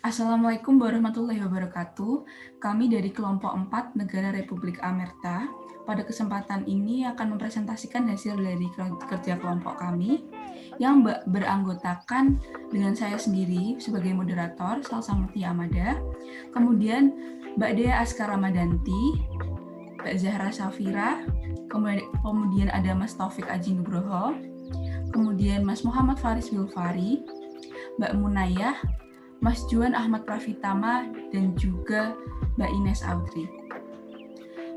Assalamualaikum warahmatullahi wabarakatuh. Kami dari kelompok 4 Negara Republik Amerta. Pada kesempatan ini akan mempresentasikan hasil dari kerja kelompok kami yang beranggotakan dengan saya sendiri sebagai moderator, Salsa Mutia Amada, kemudian Mbak Dea Askara Madanti, Mbak Zahra Safira, kemudian ada Mas Taufik Aji Nugroho, kemudian Mas Muhammad Faris Wilfari, Mbak Munayah, Mas Juan Ahmad Pravitama, dan juga Mbak Ines Audrey.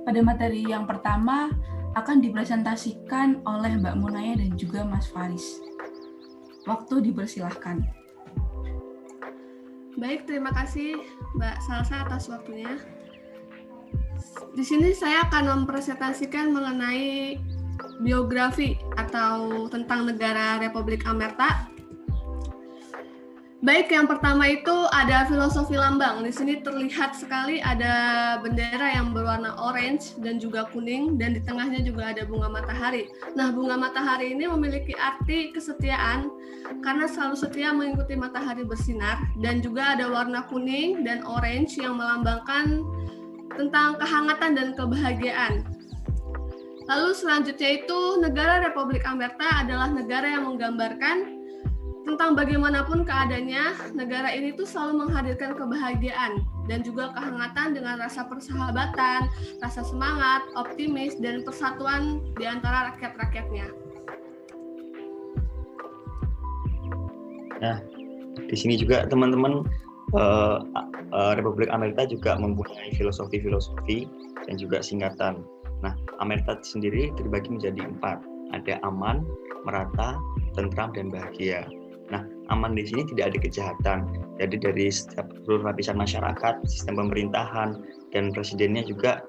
Pada materi yang pertama akan dipresentasikan oleh Mbak Munayah dan juga Mas Faris. Waktu dipersilahkan. Baik, terima kasih Mbak Salsa atas waktunya. Di sini saya akan mempresentasikan mengenai biografi atau tentang negara Republik Amerta. Baik, yang pertama itu ada filosofi lambang. Di sini terlihat sekali ada bendera yang berwarna orange dan juga kuning, dan di tengahnya juga ada bunga matahari. Nah, bunga matahari ini memiliki arti kesetiaan karena selalu setia mengikuti matahari bersinar, dan juga ada warna kuning dan orange yang melambangkan tentang kehangatan dan kebahagiaan. Lalu selanjutnya itu negara Republik Amerta adalah negara yang menggambarkan tentang bagaimanapun keadaannya, negara ini tuh selalu menghadirkan kebahagiaan dan juga kehangatan dengan rasa persahabatan, rasa semangat, optimis, dan persatuan di antara rakyat-rakyatnya. Nah, di sini juga teman-teman Republik Amerta juga mempunyai filosofi dan juga singkatan. Nah, Amerta sendiri terbagi menjadi 4. Ada aman, merata, tentram, dan bahagia. Nah, aman di sini tidak ada kejahatan. Jadi dari setiap seluruh lapisan masyarakat, sistem pemerintahan dan presidennya juga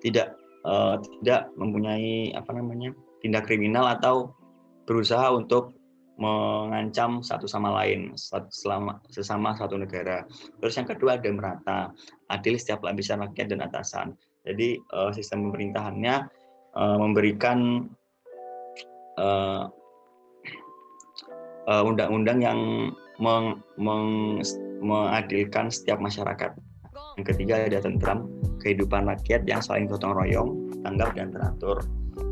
tidak mempunyai tindak kriminal atau berusaha untuk mengancam satu sama lain sesama satu negara. Terus yang kedua ada merata, adil setiap lapisan rakyat dan atasan. Jadi sistem pemerintahannya memberikan undang-undang yang mengadilkan setiap masyarakat. Yang ketiga ada tentram, kehidupan rakyat yang saling gotong royong, tanggap dan teratur.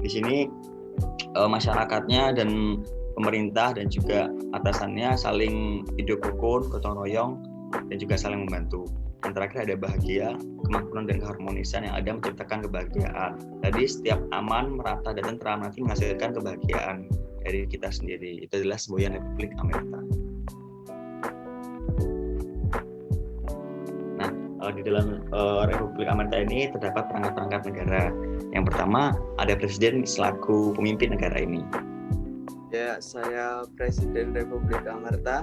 Di sini masyarakatnya dan pemerintah dan juga atasannya saling hidup rukun, gotong royong, dan juga saling membantu. Yang terakhir ada bahagia, kemakmuran dan keharmonisan yang ada menciptakan kebahagiaan. Jadi setiap aman, merata, dan tentram nanti menghasilkan kebahagiaan dari kita sendiri. Itu adalah semboyan Republik Amerta. Nah, di dalam Republik Amerta ini terdapat perangkat-perangkat negara. Yang pertama ada presiden selaku pemimpin negara ini. Ya, saya Presiden Republik Amerta.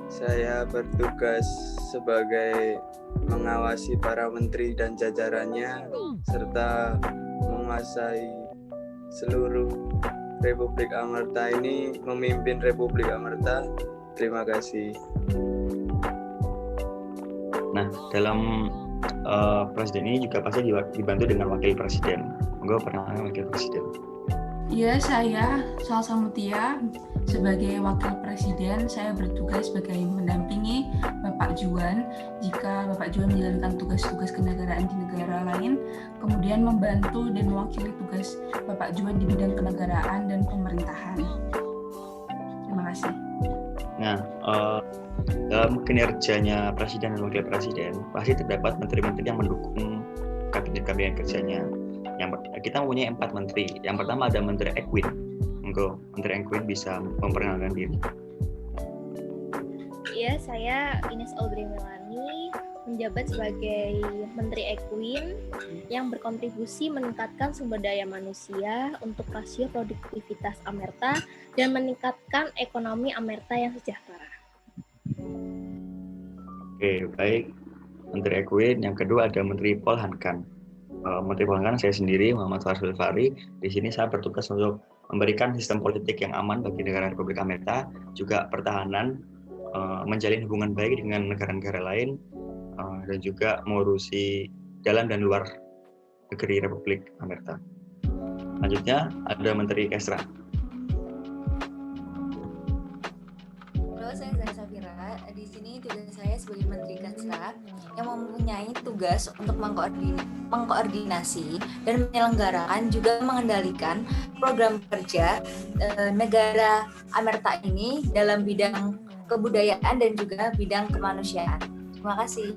Saya bertugas sebagai mengawasi para menteri dan jajarannya serta menguasai seluruh Republik Amerta ini, memimpin Republik Amerta. Terima kasih. Nah, dalam presiden ini juga pasti dibantu dengan wakil presiden. Monggo perkenalkan wakil presiden. Ya, saya Salsa Mutia sebagai wakil presiden. Saya bertugas sebagai mendampingi Bapak Juan jika Bapak Juan menjalankan tugas-tugas kenegaraan di negara lain, kemudian membantu dan mewakili tugas Bapak Juan di bidang kenegaraan dan pemerintahan. Terima kasih. Nah, dalam kinerjanya presiden dan wakil presiden pasti terdapat menteri-menteri yang mendukung kabinet kerjanya. Kita mempunyai 4 menteri. Yang pertama ada Menteri Equin. Monggo, Menteri Equin bisa memperkenalkan diri. Ya, saya Ines Audrey Melani, menjabat sebagai Menteri Equin yang berkontribusi meningkatkan sumber daya manusia untuk rasio produktivitas Amerta dan meningkatkan ekonomi Amerta yang sejahtera. Oke, baik. Menteri Equin. Yang kedua ada Menteri Polhukam. Menteri Polhukam saya sendiri, Muhammad Faris Wilfari. Di sini saya bertugas untuk memberikan sistem politik yang aman bagi negara Republik Amerta, juga pertahanan, menjalin hubungan baik dengan negara-negara lain, dan juga mengurusi dalam dan luar negeri Republik Amerta. Selanjutnya ada Menteri Kesra. Halo, saya Zahra Safira. Chandra. Di sini tugas saya sebagai Menteri Kasra yang mempunyai tugas untuk mengkoordinasi dan menyelenggarakan juga mengendalikan program kerja negara Amerta ini dalam bidang kebudayaan dan juga bidang kemanusiaan. Terima kasih.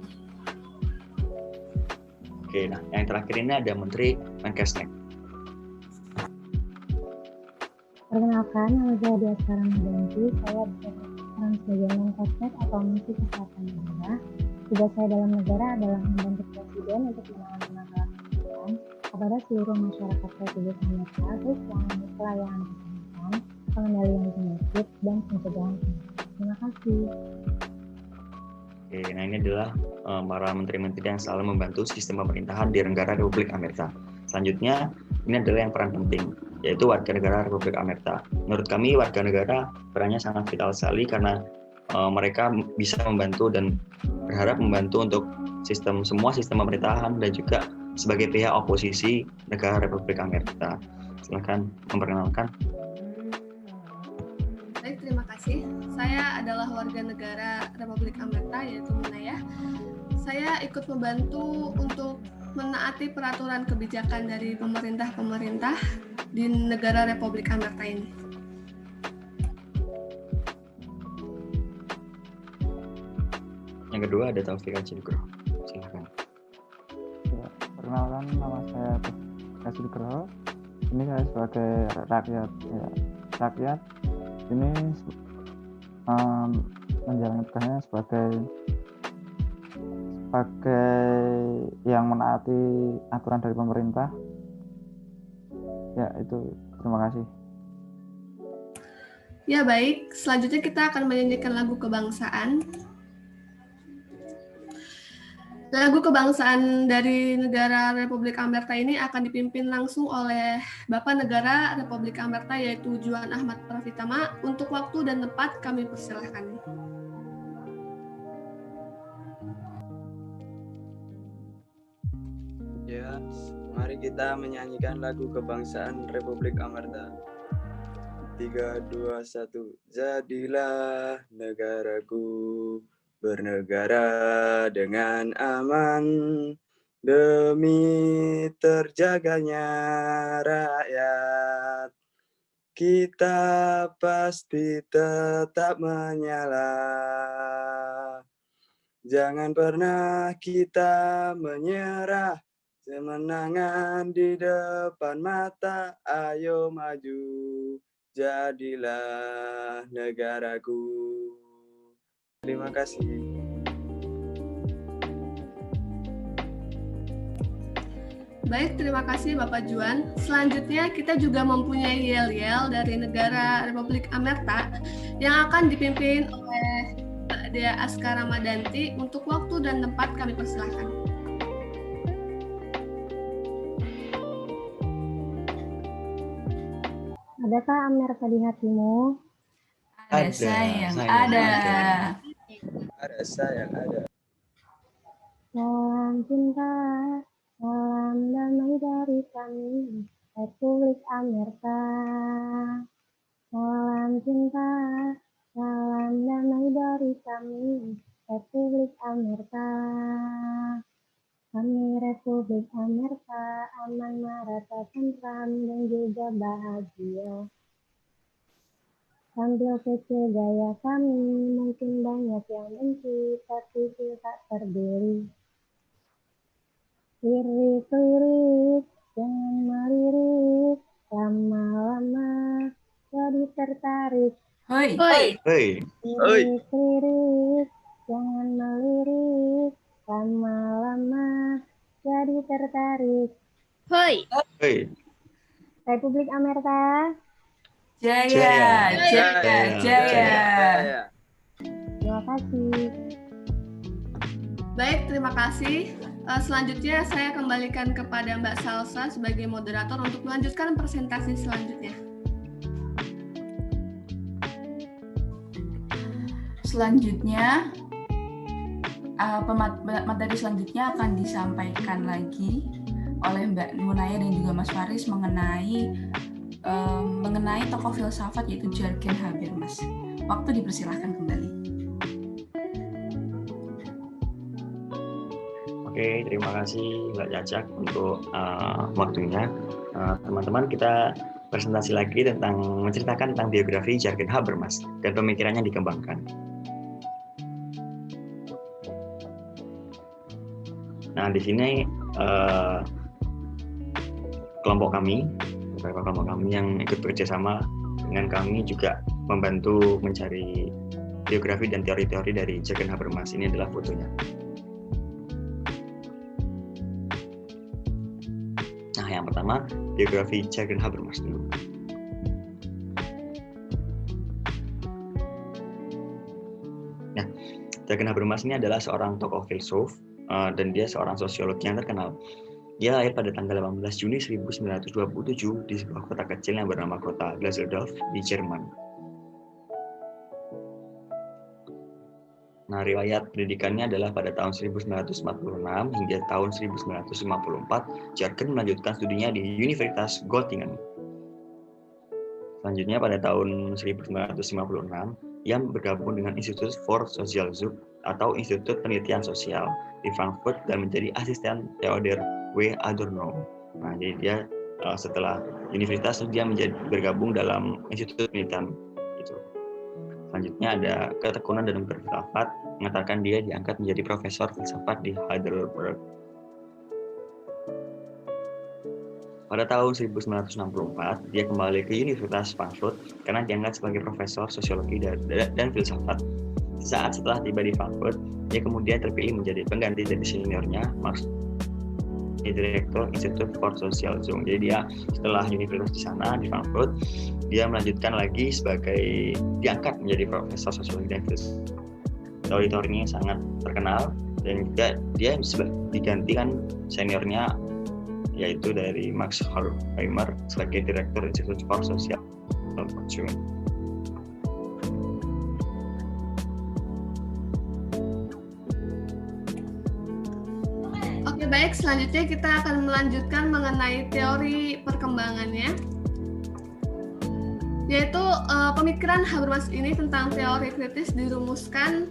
Oke, nah yang terakhir ini ada Menteri Menkesnek. Perkenalkan, nama saya Dia Sekarang Ganti. Saya berperan sebagai Menkesnek atau Menteri Kesehatan Negara. Tugas saya dalam negara adalah membantu Presiden untuk menangani masalah kesehatan kepada seluruh masyarakat Republik Indonesia, baik yang memiliki pelayanan kesehatan, pengendalian penyakit, dan pencegahan penyakit. Terima kasih. Oke, nah ini adalah para menteri-menteri yang selalu membantu sistem pemerintahan di negara Republik Amerta. Selanjutnya, ini adalah yang peran penting, yaitu warga negara Republik Amerta. Menurut kami, warga negara perannya sangat vital sekali karena mereka bisa membantu dan berharap membantu untuk semua sistem pemerintahan dan juga sebagai pihak oposisi negara Republik Amerta. Silakan memperkenalkan. Baik, terima kasih. Saya adalah warga negara Republik Amerta, yaitu Munayah. Saya ikut membantu untuk menaati peraturan kebijakan dari pemerintah-pemerintah di negara Republik Amerta ini. Yang kedua ada Taufik Hajidukroho. Silakan. Ya, perkenalkan, nama saya Hajidukroho. Ini saya sebagai rakyat ini menjalankan tugasnya sebagai yang menaati aturan dari pemerintah. Ya, itu. Terima kasih. Ya, baik. Selanjutnya kita akan menyanyikan lagu kebangsaan. Lagu kebangsaan dari negara Republik Amerta ini akan dipimpin langsung oleh Bapak Negara Republik Amerta, yaitu Juan Ahmad Pravitama. Untuk waktu dan tempat kami persilahkan. Ya, mari kita menyanyikan lagu kebangsaan Republik Amerta. 3, 2, 1. Jadilah negaraku bernegara dengan aman, demi terjaganya rakyat. Kita pasti tetap menyala. Jangan pernah kita menyerah. Kemenangan di depan mata. Ayo maju, jadilah negaraku. Terima kasih. Baik, terima kasih Bapak Juan. Selanjutnya kita juga mempunyai yel-yel dari negara Republik Amerta yang akan dipimpin oleh Mbak Dea Aska Ramadanti. Untuk waktu dan tempat kami persilahkan. Adakah Amerta di hatimu? Ada sayang, ada. Ada sayang, ada. Salam cinta, salam damai dari kami, Republik Amerta. Salam cinta, salam damai dari kami, Republik Amerta. Kami Republik Amerta, aman, merata, tentram, dan juga bahagia. Sambil kecil gaya kami, mungkin banyak yang benci, tapi kita peduli. Lirik-lirik, jangan melirik, lama-lama jadi tertarik. Hoi. Lirik-lirik, jangan melirik, lama-lama jadi tertarik. Hoi. Republik Amerta. Jaya. Terima kasih. Baik, terima kasih. Selanjutnya saya kembalikan kepada Mbak Salsa sebagai moderator untuk melanjutkan presentasi selanjutnya. Selanjutnya, materi selanjutnya akan disampaikan lagi oleh Mbak Munayah dan juga Mas Faris mengenai tokoh filsafat yaitu Jürgen Habermas. Waktu dipersilahkan kembali. Oke, terima kasih Mbak Cacak untuk waktunya. Teman-teman, kita presentasi lagi tentang menceritakan tentang biografi Jürgen Habermas dan pemikirannya dikembangkan. Nah, di sini beberapa kelompok kami yang ikut bekerjasama dengan kami juga membantu mencari biografi dan teori-teori dari Jürgen Habermas. Ini adalah fotonya. Nah, yang pertama, biografi Jürgen Habermas dulu. Nah, Jürgen Habermas ini adalah seorang tokoh filsuf dan dia seorang sosiolog yang terkenal. Dia lahir pada tanggal 18 Juni 1927 di sebuah kota kecil yang bernama kota Düsseldorf di Jerman. Nah, riwayat pendidikannya adalah pada tahun 1946 hingga tahun 1954, Jürgen melanjutkan studinya di Universitas Göttingen. Selanjutnya pada tahun 1956, ia bergabung dengan Institut für Sozialsucht atau Institut Penelitian Sosial di Frankfurt dan menjadi asisten Theodor W. Adorno. Nah, jadi dia setelah universitas dia bergabung dalam Institut Penelitian itu. Selanjutnya ada ketekunan dalam berfilsafat, mengatakan dia diangkat menjadi profesor filsafat di Heidelberg. Pada tahun 1964, dia kembali ke Universitas Frankfurt karena diangkat sebagai profesor sosiologi dan filsafat. Saat setelah tiba di Frankfurt, dia kemudian terpilih menjadi pengganti dari seniornya, Max, direktur Institut für Sozialsucht. Jadi dia setelah universitas di sana di Frankfurt, dia melanjutkan lagi sebagai diangkat menjadi profesor sosiologi dan filsafat. Teori-teorinya sangat terkenal dan juga dia digantikan seniornya yaitu dari Max Horkheimer sebagai direktur Institut für Sozialsucht. Oke, baik, selanjutnya kita akan melanjutkan mengenai teori perkembangannya, yaitu pemikiran Habermas ini tentang teori kritis dirumuskan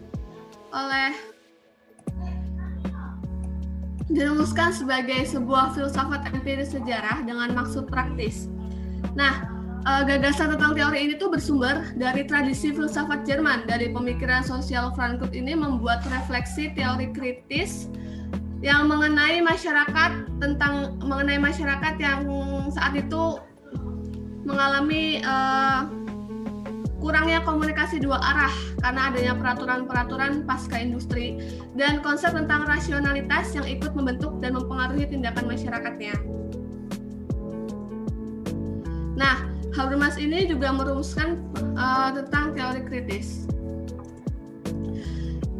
sebagai sebuah filsafat empiris sejarah dengan maksud praktis. Nah, gagasan tentang teori ini tuh bersumber dari tradisi filsafat Jerman. Dari pemikiran sosial Frankfurt ini membuat refleksi teori kritis yang mengenai masyarakat yang saat itu mengalami kurangnya komunikasi dua arah karena adanya peraturan-peraturan pasca industri dan konsep tentang rasionalitas yang ikut membentuk dan mempengaruhi tindakan masyarakatnya. Nah, Habermas ini juga merumuskan tentang teori kritis.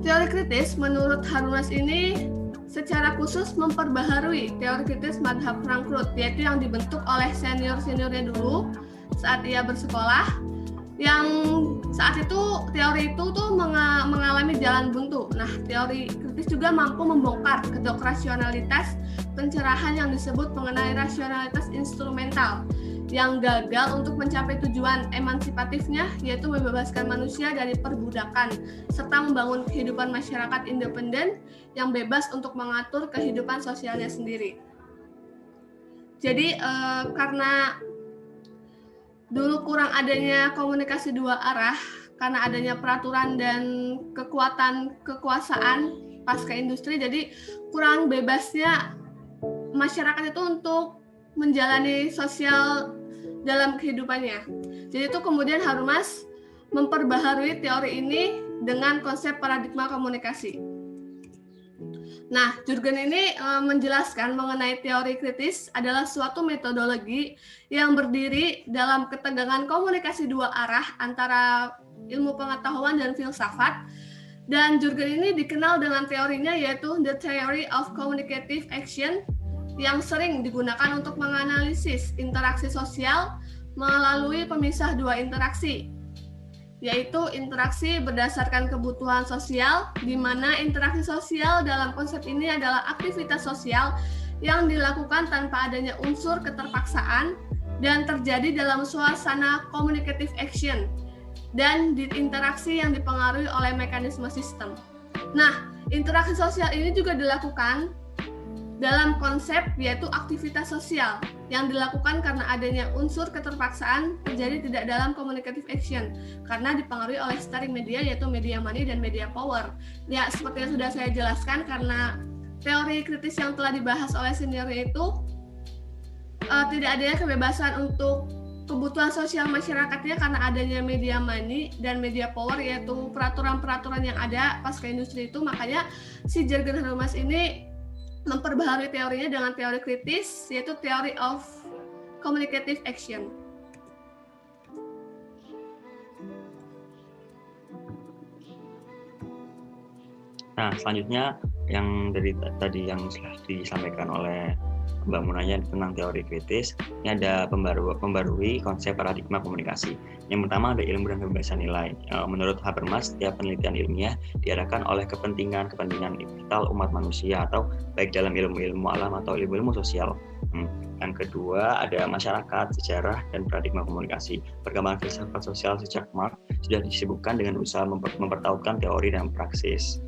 Teori kritis menurut Habermas ini secara khusus memperbaharui teori kritis madhab Frankfurt, yaitu yang dibentuk oleh senior-seniornya dulu saat ia bersekolah, yang saat itu teori itu tuh mengalami jalan buntu. Nah, teori kritis juga mampu membongkar kedok rasionalitas pencerahan yang disebut mengenai rasionalitas instrumental yang gagal untuk mencapai tujuan emansipatifnya, yaitu membebaskan manusia dari perbudakan serta membangun kehidupan masyarakat independen yang bebas untuk mengatur kehidupan sosialnya sendiri. Jadi karena dulu kurang adanya komunikasi dua arah, karena adanya peraturan dan kekuasaan pasca industri, jadi kurang bebasnya masyarakat itu untuk menjalani sosial dalam kehidupannya. Jadi itu kemudian Habermas memperbaharui teori ini dengan konsep paradigma komunikasi. Nah, Jürgen ini menjelaskan mengenai teori kritis adalah suatu metodologi yang berdiri dalam ketegangan komunikasi dua arah antara ilmu pengetahuan dan filsafat. Dan Jürgen ini dikenal dengan teorinya yaitu The Theory of Communicative Action, yang sering digunakan untuk menganalisis interaksi sosial melalui pemisah dua interaksi, yaitu interaksi berdasarkan kebutuhan sosial, di mana interaksi sosial dalam konsep ini adalah aktivitas sosial yang dilakukan tanpa adanya unsur keterpaksaan dan terjadi dalam suasana communicative action, dan di interaksi yang dipengaruhi oleh mekanisme sistem. Nah, interaksi sosial ini juga dilakukan dalam konsep yaitu aktivitas sosial yang dilakukan karena adanya unsur keterpaksaan terjadi tidak dalam communicative action karena dipengaruhi oleh steering media yaitu media money dan media power. Ya, seperti yang sudah saya jelaskan, karena teori kritis yang telah dibahas oleh seniornya itu tidak adanya kebebasan untuk kebutuhan sosial masyarakatnya karena adanya media money dan media power, yaitu peraturan-peraturan yang ada pasca industri itu. Makanya si Jürgen Habermas ini memperbaharui teorinya dengan teori kritis, yaitu theory of communicative action. Nah, selanjutnya yang dari tadi yang sudah disampaikan oleh Mbak Munaya tentang teori kritis, ini ada pembarui konsep paradigma komunikasi. Yang pertama ada ilmu dan kebebasan nilai. Menurut Habermas, setiap penelitian ilmiah diarahkan oleh kepentingan vital umat manusia, atau baik dalam ilmu-ilmu alam atau ilmu-ilmu sosial. Yang kedua ada masyarakat, sejarah, dan paradigma komunikasi. Perkembangan filsafat sosial sejak Marx sudah disibukkan dengan usaha mempertautkan teori dan praksis.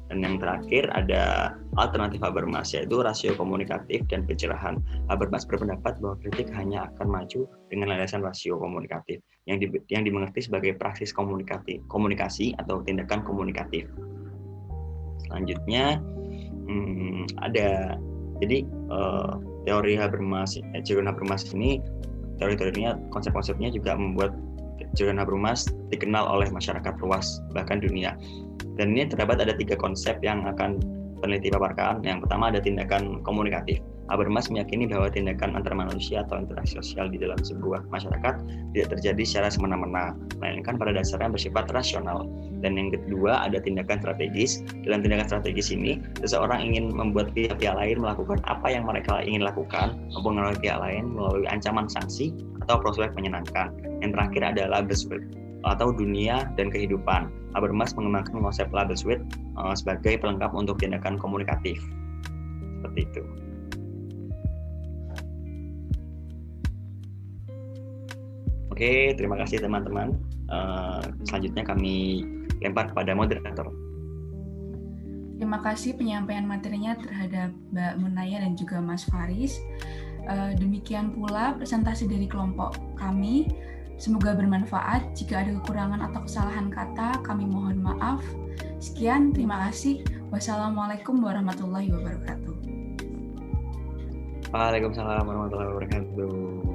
Dan yang terakhir ada alternatif Habermas, yaitu rasio komunikatif dan pencerahan. Habermas berpendapat bahwa kritik hanya akan maju dengan landasan rasio komunikatif yang dimengerti sebagai praksis komunikasi atau tindakan komunikatif. Selanjutnya ada teori Habermas, Jürgen Habermas ini, teori-teorinya, konsep-konsepnya juga membuat Jürgen Habermas dikenal oleh masyarakat luas bahkan dunia. Dan ini terdapat ada 3 konsep yang akan peneliti paparkan. Yang pertama ada tindakan komunikatif. Habermas meyakini bahwa tindakan antar manusia atau interaksi sosial di dalam sebuah masyarakat tidak terjadi secara semena-mena, melainkan pada dasarnya bersifat rasional. Dan yang kedua ada tindakan strategis. Dalam tindakan strategis ini, seseorang ingin membuat pihak-pihak lain melakukan apa yang mereka ingin lakukan, mempengaruhi pihak lain melalui ancaman sanksi atau prospek menyenangkan. Yang terakhir adalah Lebenswelt atau dunia dan kehidupan. Habermas mengembangkan konsep Lebenswelt sebagai pelengkap untuk tindakan komunikatif. Seperti itu. Oke, terima kasih teman-teman. Selanjutnya kami lempar kepada moderator. Terima kasih penyampaian materinya terhadap Mbak Munaya dan juga Mas Faris. Demikian pula presentasi dari kelompok kami. Semoga bermanfaat. Jika ada kekurangan atau kesalahan kata, kami mohon maaf. Sekian, terima kasih. Wassalamualaikum warahmatullahi wabarakatuh. Waalaikumsalam warahmatullahi wabarakatuh.